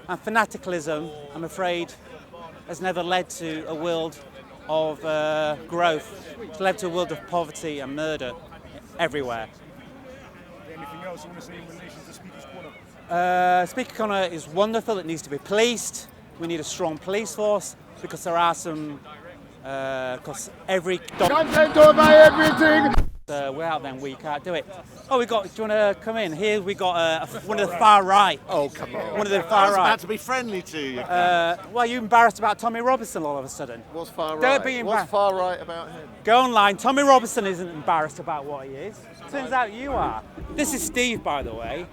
And fanaticalism, I'm afraid, has never led to a world of growth. It's led to a world of poverty and murder everywhere. Anything else you want to say in relation to Speaker's Corner? Speaker Corner is wonderful. It needs to be policed. We need a strong police force because there are some. Because every Content over everything. we're out then we can't do it. Oh, we got. Do you want to come in? Here we got one of the far right. Oh, come on. One of the I far was right. about to be friendly to you. Well, you embarrassed about Tommy Robinson all of a sudden. What's far right? Don't be What's embarrassed. far right about him? Go online. Tommy Robinson isn't embarrassed about what he is. Turns out you are. This is Steve, by the way.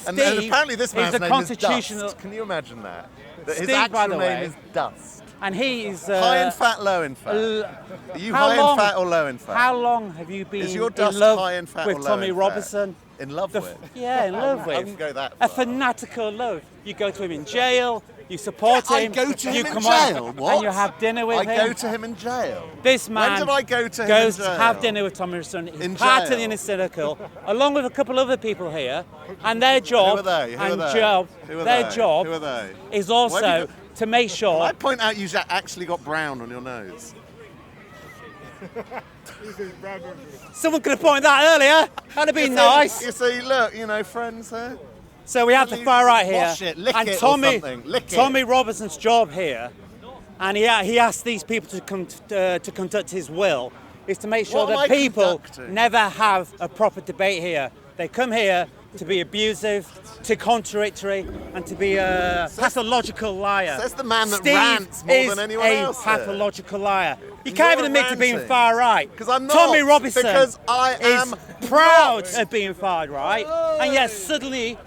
And Steve apparently this man's is a name constitutional. is Dust. Can you imagine that? That his Steve, by actual the name way, is Dust. And he is High in fat, low in fat. Are you how high long- in fat or low in fat? How long have you been Is your in Dust love high in fat with or low Tommy in fat? Robinson? In love with? Yeah, in love with. I wouldn't go that A far. fanatical love. You go to him in jail. You support I him. go to you him in come jail. on, What? And you have dinner with I him. go to him in jail. This man When did I go to him goes in to jail? have dinner with Tommy Robinson. He's In part of jail? the inner circle, along with a couple other people here, and their job Who are they? Who and are they? job, Who are their they? job Who are they? is Why have also you to make sure. I point out you actually got brown on your nose. Someone could have pointed that earlier. That'd have been nice. You see, look, you know, friends here. So we have the far right here, Wash it, lick and it or Tommy, something, lick it. Tommy Robinson's job here, and he asked these people to conduct his will, is to make sure What am that I people conducting? never have a proper debate here. They come here to be abusive, to contradictory, and to be a pathological liar. Says the man that Steve rants more is than anyone a else here. pathological liar. You You're can't even admit to being ranting. far right. 'Cause I'm not, Tommy Robinson because I am is proud not. of being far right, and yet suddenly,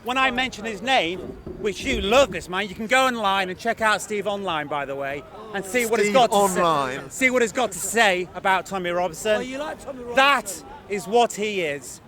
when I mention his name, which you love this man, you can go online and check out Steve online, by the way, and see what he's Steve got to online. see what he's got to say about Tommy Robinson. Oh, you like Tommy Robinson? That is what he is.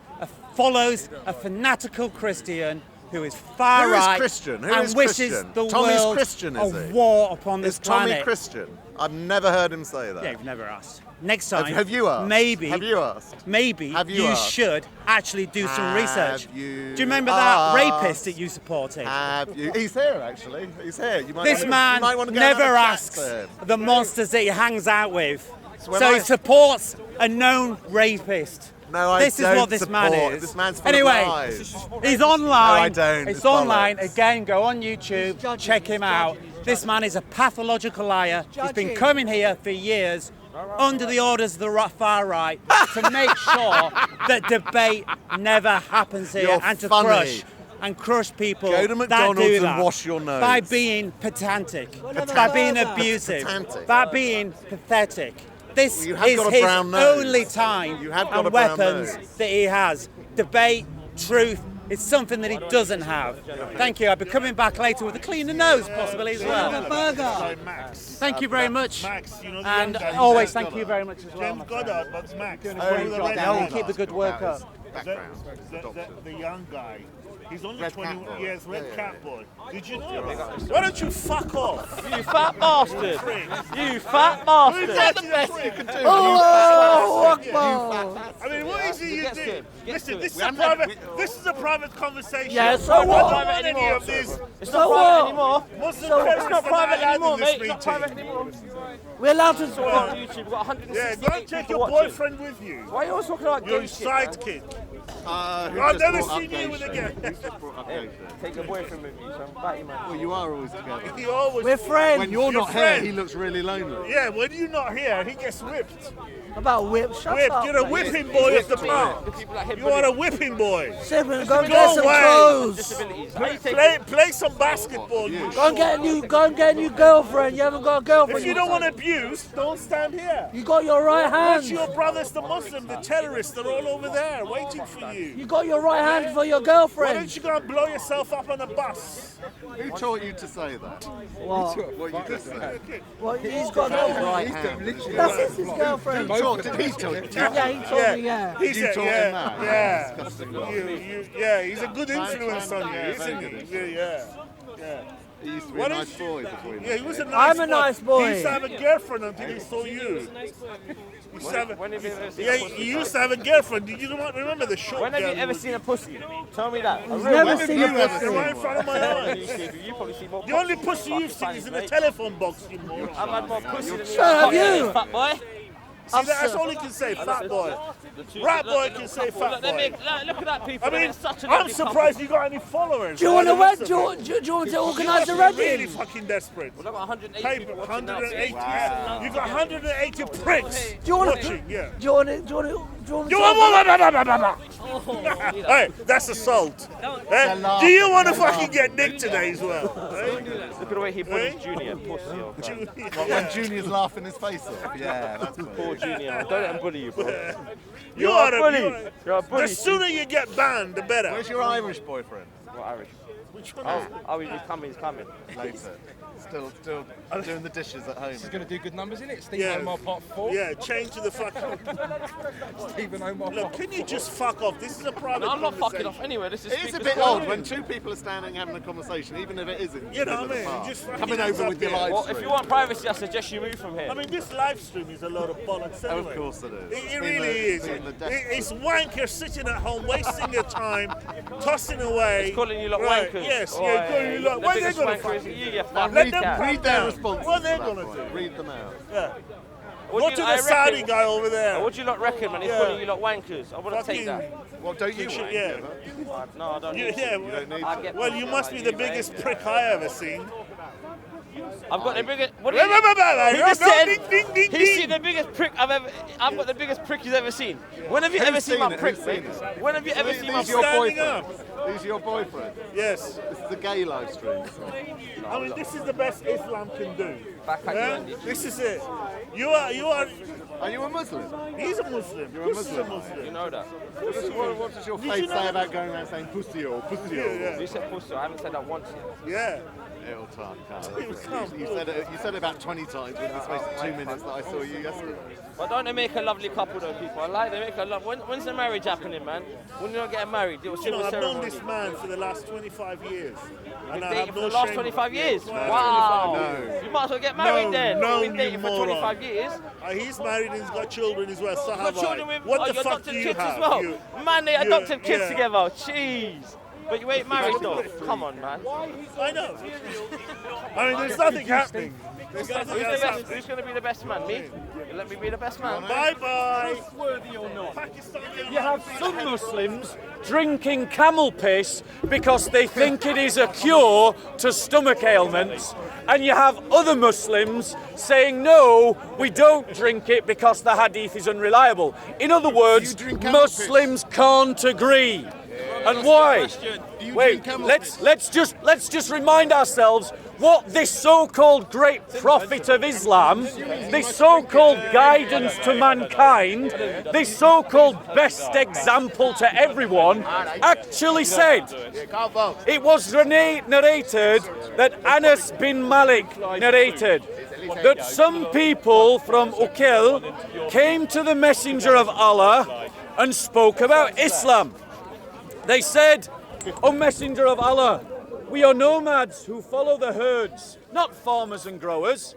Follows a fanatical Christian who is far Who is right Christian? Who and is wishes Christian? the Tommy's world Christian, is a he? war upon this Is Tommy planet. Christian? I've never heard him say that. Yeah, you've never asked. Next time, Have you asked? Maybe. Have you asked? Maybe Have you asked? should actually do some research. Have you Do you remember asked? that rapist that you supported? Have you? He's here, actually. He's here. You might This wanna, man you might want to go and never have a chat asks to him. the monsters that he hangs out with. when So I- he supports a known rapist. No, I This is don't what this man support. is. This man's full of Anyway, lies. he's online. No, I don't. It's It's online. bollocks. Again, go on YouTube, check him out. This man is a pathological liar. He's been coming here for years under the orders of the far right to make sure that debate never happens here You're and to funny. crush people Go to that McDonald's do and that wash your nose. by being pedantic, by being abusive, Pedantic. by being pathetic. This You have is got a his brown nose. only time You have got and a brown weapons nose. that he has. Debate, truth, is something that he doesn't have. Thank you. I'll be coming back later with a cleaner nose, possibly as well. Thank you very much. Max, you know the And young guy, always James thank you Goddard. very much as well. James my friend. Goddard, but Max. Doing a Oh, great the job. red Now hat. keep the good work up. The young guy. He's only Red 21 cap boy. years, red Yeah, cap boy. Did you know that? Why don't you fuck off? You fat bastard! You fat bastard! Is that the best you can do? I mean, what is it you do? Listen, this is a private conversation. Yeah, so I don't what? want any of this. It's So not what? private anymore. Muslim So terrorists It's not that private are anymore, in this mate. It's not meeting. private anymore. We're allowed to We've got on YouTube. We've got 160 Yeah, go and take people your watching. boyfriend with you. Why are you always talking about Your gay shit, man? sidekick. Who I've just never brought up seen you gay with a shit? girl. Who's just brought up gay shit? Take your boyfriend with you, so I'm batting, man. Well, you are always together. He always. We're friends. When you're not here, friend. he looks really lonely. Yeah, when you're not here, he gets whipped. About whip. Shut Whipped. up. You're a mate. whipping boy of the park. People like him, You are a whipping boy. Sibling, go and Go get some away. clothes. disabilities. How you take Play some basketball. You Go and get a new girlfriend. You haven't got a girlfriend. If you don't want abuse, don't stand here. You got your right Watch hand. your brothers, the Muslims, the terrorists, they're all over there waiting for you. You got your right hand for your Why girlfriend. don't you go and blow yourself up on a bus? Who taught you to say that? What? What you just said? Well, he's got a girlfriend. Right hand. That's his girlfriend. Did he taught you? Yeah, he told me, yeah. He You said, taught yeah, him that? yeah. Disgusting. Yeah, he's a good influence on you, isn't he? Yeah. He used to be What a is- nice boy before he Yeah, he was a nice I'm a nice boy. He used to have a girlfriend until he saw you. He used to have a, yeah, he used to have a girlfriend. Did you not remember the short When have you girl ever was. seen a pussy? Tell me that. He's never have seen you a ever pussy. seen Right in front of my eyes. You probably see more The only pussy pussy than you've seen fucking is in the mate. telephone box, you moron. I've had more pussy than you. Shut up, you. Fat boy. See, that's all he can say, fat boy. Rat boy can say fat boy. Look at that people. I mean, they're such a I'm lovely surprised you got any followers. Do you want to What's wed? the- Do you want to organise a You must be really wedding? fucking desperate. couple. I've got 180 Hey, people watching now. 180. Wow. You got 180 pricks Do you want watching. Yeah. Do you want to? Do you want to? Do you want You to? Hey, that's assault. Eh? Do you want to fucking get nicked today as well? Eh? Look at the way he bullies Junior. Pussy. Oh, Well, when Junior's laughing his face off. Yeah, that's cool. poor Junior. Don't let him bully you, bro. You are a bully. You're a bully. The sooner you get banned, the better. Where's your Irish boyfriend? What Irish? Which one is it? Oh, he's coming. He's coming. Later. Still doing the dishes at home. He's going to do good numbers, isn't it? Stephen Yeah. Omar part 4. Yeah, change to the fucking. Stephen Omar Look, part can you just fuck off? This is a private No, I'm not fucking conversation. off anyway. This is It is a speaker's bit corner. odd when two people are standing having a conversation, even if it isn't. You know in what I the mean? bar. Just fucking Coming hands over up with your there. live Well, stream. if you want privacy, I suggest you move from here. I mean, this live stream is a load of bollocks anyway. Of course it is. It Been really the- is. been the death- It's wankers sitting at home, wasting their time, tossing away. It's calling you lot Right, wankers. Yes, Oi. yeah, calling you lot. The What are they biggest going to wanker is fucking you, do? you fucking Let them cat. calm Read their down. responses. What are they to that going to point. do? Read them out. Yeah. What Go do to you- the I Saudi reckon- guy over there. What do you lot reckon, man? He's Yeah. calling you lot wankers. I want to take Fucking- that. Well, don't you should- wank, yeah. ever? No, I don't. You, need to. yeah, don't need I to. get well, you pussy must like be the you, mate. biggest prick I ever seen. I've got the biggest. What do He you? He just said ding, ding, ding, he's ding. seen the biggest prick I've ever. I've got the biggest prick he's ever seen. When have you ever seen my it? prick, Who's mate? seen it? When have you ever seen my Who's your prick? Standing boyfriend? up. Who's your boyfriend? Yes. This is the gay live stream. I mean, this is the best Islam can do. Back at you, Yeah? Andy. This is it. You are. Are you a Muslim? He's a Muslim. You're a Of course he's Muslim. You know that. What does your Did faith you know say that- about going around saying pussy or pussy Yeah, or? yeah. You said pussy. I haven't said that once yet. Yeah. It'll time, It'll come. You said it about 20 times in the space of 2 minutes that I saw you yesterday. But don't they make a lovely couple though, people? I like they make a love. When's the marriage happening, man? When you're not getting married, do a You know, civil I've known ceremony. this man for the last 25 years. And I Dating have for no the last shame. 25 years? Yeah, Wow. 25 No. You might as well get married No, then. no, We've been dating you for moron. 25 years. He's married and he's got children as well, so You've have got children I. with What the you fuck adopted do you kids have? as well. You- Man, they adopted kids yeah. together. Jeez. But you ain't married though. Come on, man. I know. I mean, there's nothing happening. There's nothing Who's the else best? happening. Who's going to be the best man? Me? You let me be the best man. Bye-bye. Worthy or not. Pakistani. You have some Muslims drinking camel piss because they think it is a cure to stomach ailments, and you have other Muslims saying no, we don't drink it because the hadith is unreliable. In other words, Do you drink camel piss? Muslims can't agree. And why? Do you Wait, drink camel let's just remind ourselves what this so-called great prophet of Islam, this so-called guidance to mankind, this so-called best example to everyone, actually said. It was narrated that Anas bin Malik narrated that some people from Uqil came to the Messenger of Allah and spoke about Islam. They said, "O Messenger of Allah, we are nomads who follow the herds, not farmers and growers,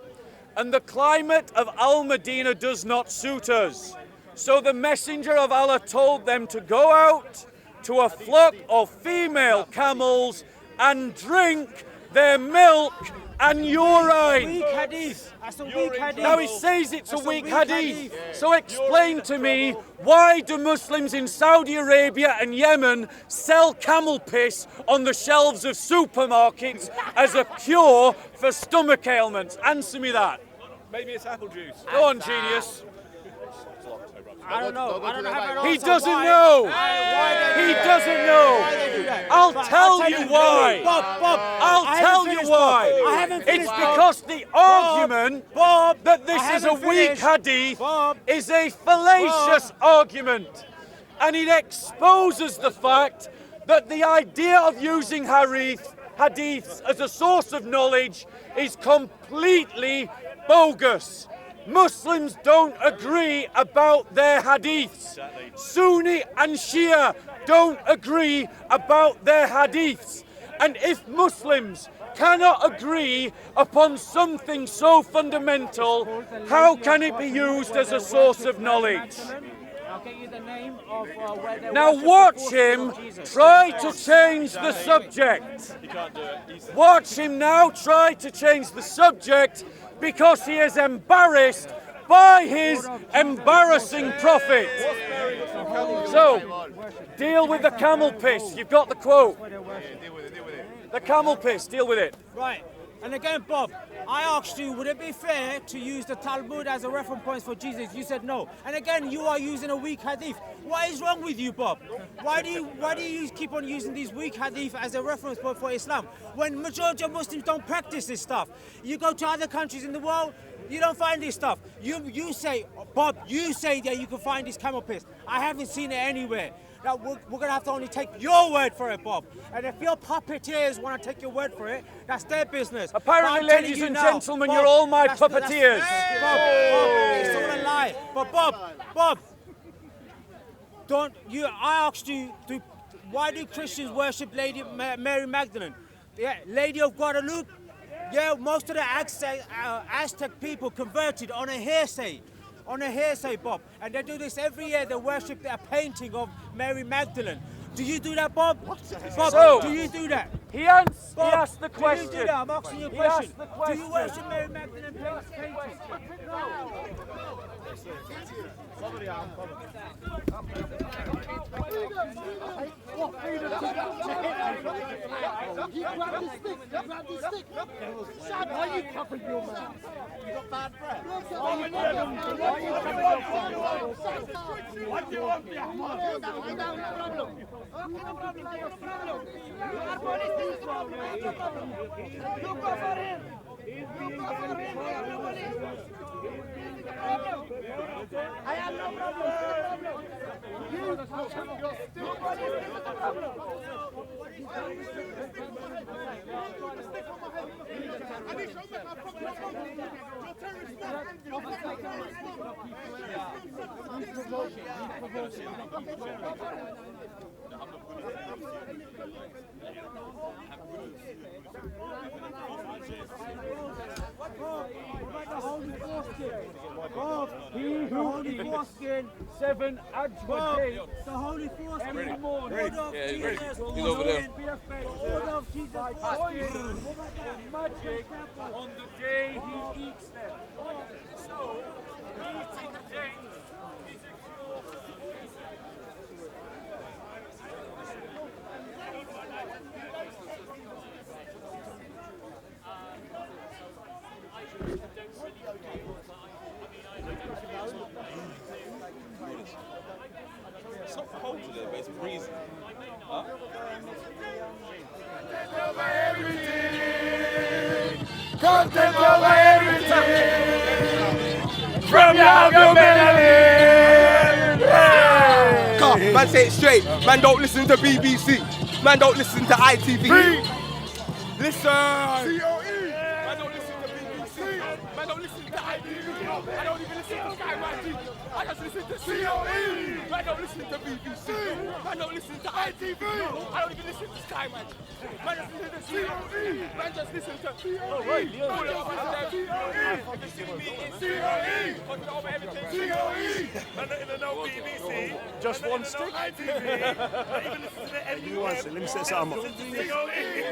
and the climate of Al-Medina does not suit us." So the Messenger of Allah told them to go out to a flock of female camels and drink their milk and urine. Weak hadith. That's a weak hadith. Now he says it's a That's a weak weak hadith. hadith. So explain to me, why do Muslims in Saudi Arabia and Yemen sell camel piss on the shelves of supermarkets as a cure for stomach ailments? Answer me that. Maybe it's apple juice. Go on, genius. I don't know. I don't have an He answer doesn't why- know. why they He do that. doesn't know. Why they do that. I'll But tell you why. Bob, I'll I tell haven't you finished, why. Bob. I haven't It's finished, Bob. because the argument that this I is a haven't weak finished. hadith Bob. is a fallacious argument. And it exposes the fact that the idea of using hadiths as a source of knowledge is completely bogus. Muslims don't agree about their hadiths. Sunni and Shia don't agree about their hadiths. And if Muslims cannot agree upon something so fundamental, how can it be used as a source of knowledge? I'll get you the name of where they Now worship watch the him forces of Jesus. try to change the subject. You can't do it. Watch him now try to change the subject because he is embarrassed by his embarrassing prophet. So, deal with the camel piss. You've got the quote. The camel piss, deal with it. Right. And again, Bob, I asked you, would it be fair to use the Talmud as a reference point for Jesus? You said no. And again, you are using a weak hadith. What is wrong with you, Bob? Why do you keep on using these weak hadith as a reference point for Islam when majority of Muslims don't practice this stuff? You go to other countries in the world, you don't find this stuff. You say, Bob, you say that you can find this camel piss. I haven't seen it anywhere. Now, we're going to have to only take your word for it, Bob. And if your puppeteers want to take your word for it, that's their business. Apparently, But I'm ladies telling you and now, gentlemen, Bob, you're all my Bob, puppeteers. it's all a lie. But Bob, I asked you, why do Christians worship Lady Mary Magdalene? Yeah, Lady of Guadalupe? Yeah, most of the Aztec people converted on a hearsay. Bob. And they do this every year. They worship a painting of Mary Magdalene. Do you do that, Bob? Bob, So, do you do that? He asked the Do question. you do that? I'm asking you a He question. asked the Do question. you worship Mary Magdalene painting? Why are you covering your mouth? You got bad breath. What do you want me, Omar? I have no problem. He who eats 7 ajwa The holy force every morning. Jesus. He's over there. Order of Jesus. Magic on the day he eats them. So, eating things is a It's not cold today, but it's freezing. Huh? Content over everything. From now to Benelli. Man, say it straight. Man, don't listen to BBC. Man, don't listen to ITV. Listen. Man, don't listen to BBC. Man, don't listen to ITV. I don't even listen to Sky TV. I just listen to COE. Man, don't listen to BBC. Man, don't listen to ITV. I don't even listen to Sky Magic. Man, just listen to COE. Man, just listen to COE. Oh, right. If you see me, it's COE. Content over everything. COE. Man, not even know BBC. Just one stick. ITV. Not even listen to the NUS. Let me set something up. COE.